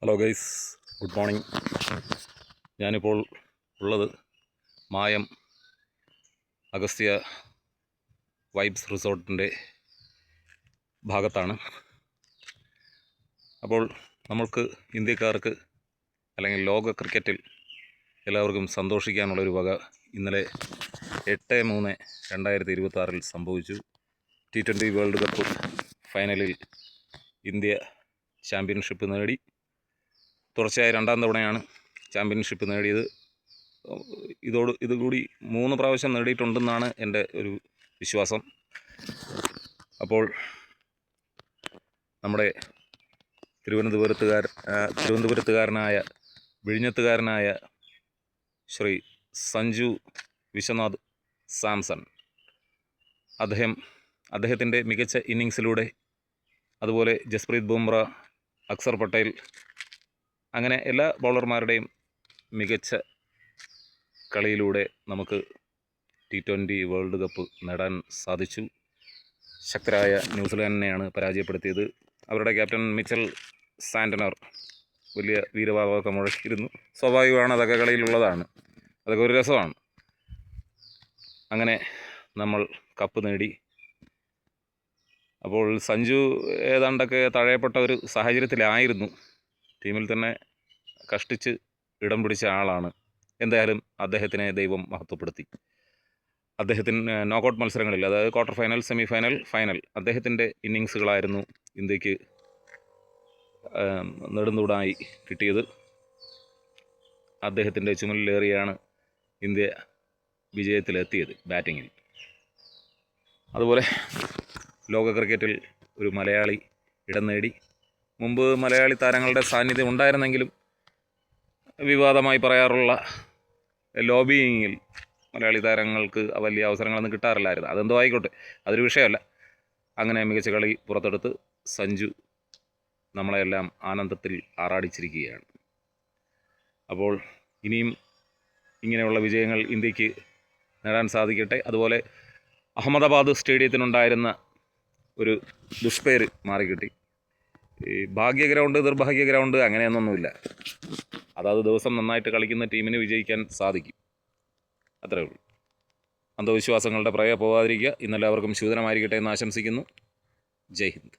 Hello guys, good morning. ഞാനിപ്പോൾ ഉള്ളത് മായം അഗസ്ത്യ വൈബ്സ് റിസോർട്ടിൻ്റെ ഭാഗത്താണ്. അപ്പോൾ നമ്മൾക്ക് ഇന്ത്യക്കാർക്ക് അല്ലെങ്കിൽ ലോക ക്രിക്കറ്റിൽ എല്ലാവർക്കും സന്തോഷിക്കാനുള്ളൊരു വക ഇന്നലെ 8/3/2026 സംഭവിച്ചു. T20 വേൾഡ് കപ്പ് ഫൈനലിൽ ഇന്ത്യ ചാമ്പ്യൻഷിപ്പ് നേടി. തുടർച്ചയായ 2ാം തവണയാണ് ചാമ്പ്യൻഷിപ്പ് നേടിയത്. ഇതുകൂടി 3 പ്രാവശ്യം നേടിയിട്ടുണ്ടെന്നാണ് എൻ്റെ ഒരു വിശ്വാസം. അപ്പോൾ നമ്മുടെ തിരുവനന്തപുരത്തുകാരനായ വിഴിഞ്ഞത്തുകാരനായ ശ്രീ സഞ്ജു വിശ്വനാഥ് സാംസൺ, അദ്ദേഹത്തിൻ്റെ മികച്ച ഇന്നിങ്സിലൂടെ, അതുപോലെ ജസ്പ്രീത് ബുംറ, അക്സർ പട്ടേൽ, അങ്ങനെ എല്ലാ ബൗളർമാരുടെയും മികച്ച കളിയിലൂടെ നമുക്ക് T20 വേൾഡ് കപ്പ് നേടാൻ സാധിച്ചു. ശക്തരായ ന്യൂസിലാൻഡിനെയാണ് പരാജയപ്പെടുത്തിയത്. അവരുടെ ക്യാപ്റ്റൻ മിച്ചൽ സാന്റ്നർ വലിയ വീരവാദമൊക്കെ മുഴക്കിയിരുന്നു. സ്വാഭാവികമാണ്, അതൊക്കെ കളിയിലുള്ളതാണ്, അതൊക്കെ ഒരു രസമാണ്. അങ്ങനെ നമ്മൾ കപ്പ് നേടി. അപ്പോൾ സഞ്ജു ഏതാണ്ടൊക്കെ തഴയപ്പെട്ട ഒരു സാഹചര്യത്തിലായിരുന്നു. ടീമിൽ തന്നെ കഷ്ടിച്ച് ഇടം പിടിച്ച ആളാണ്. എന്തായാലും അദ്ദേഹത്തിനെ ദൈവം മഹത്വപ്പെടുത്തി. അദ്ദേഹത്തിന് നോക്കൗട്ട് മത്സരങ്ങളിൽ, അതായത് quarter final, semi final, final, അദ്ദേഹത്തിൻ്റെ ഇന്നിങ്സുകളായിരുന്നു ഇന്ത്യക്ക് നെടുന്തൂണായി കിട്ടിയത്. അദ്ദേഹത്തിൻ്റെ ചുമലിലേറിയാണ് ഇന്ത്യ വിജയത്തിലെത്തിയത് ബാറ്റിങ്ങിൽ. അതുപോലെ ലോക ക്രിക്കറ്റിൽ ഒരു മലയാളി ഇടം നേടി. മുമ്പ് മലയാളി താരങ്ങളുടെ സാന്നിധ്യം ഉണ്ടായിരുന്നെങ്കിലും വിവാദമായി പറയാറുള്ള ലോബിയിങ്ങിൽ മലയാളി താരങ്ങൾക്ക് വലിയ അവസരങ്ങളൊന്നും കിട്ടാറില്ലായിരുന്നു. അതെന്തോ ആയിക്കോട്ടെ, അതൊരു വിഷയമല്ല. അങ്ങനെ മികച്ച കളി പുറത്തെടുത്ത് സഞ്ജു നമ്മളെല്ലാം ആനന്ദത്തിൽ ആറാടിച്ചിരിക്കുകയാണ്. അപ്പോൾ ഇനിയും ഇങ്ങനെയുള്ള വിജയങ്ങൾ ഇന്ത്യക്ക് നേടാൻ സാധിക്കട്ടെ. അതുപോലെ അഹമ്മദാബാദ് സ്റ്റേഡിയത്തിനുണ്ടായിരുന്ന ഒരു ദുഷ്പേര് മാറിക്കിട്ടി. ഈ ഭാഗ്യ ഗ്രൗണ്ട്, നിർഭാഗ്യ ഗ്രൗണ്ട് അങ്ങനെയൊന്നൊന്നുമില്ല. അതാത് ദിവസം നന്നായിട്ട് കളിക്കുന്ന ടീമിന് വിജയിക്കാൻ സാധിക്കും, അത്രേ ഉള്ളൂ. അന്ധവിശ്വാസങ്ങളുടെ പുറകെ പോകാതിരിക്കുക. ഇന്നെല്ലാവർക്കും ശുഭദിനമായിരിക്കട്ടെ എന്ന് ആശംസിക്കുന്നു. ജയ് ഹിന്ദ്.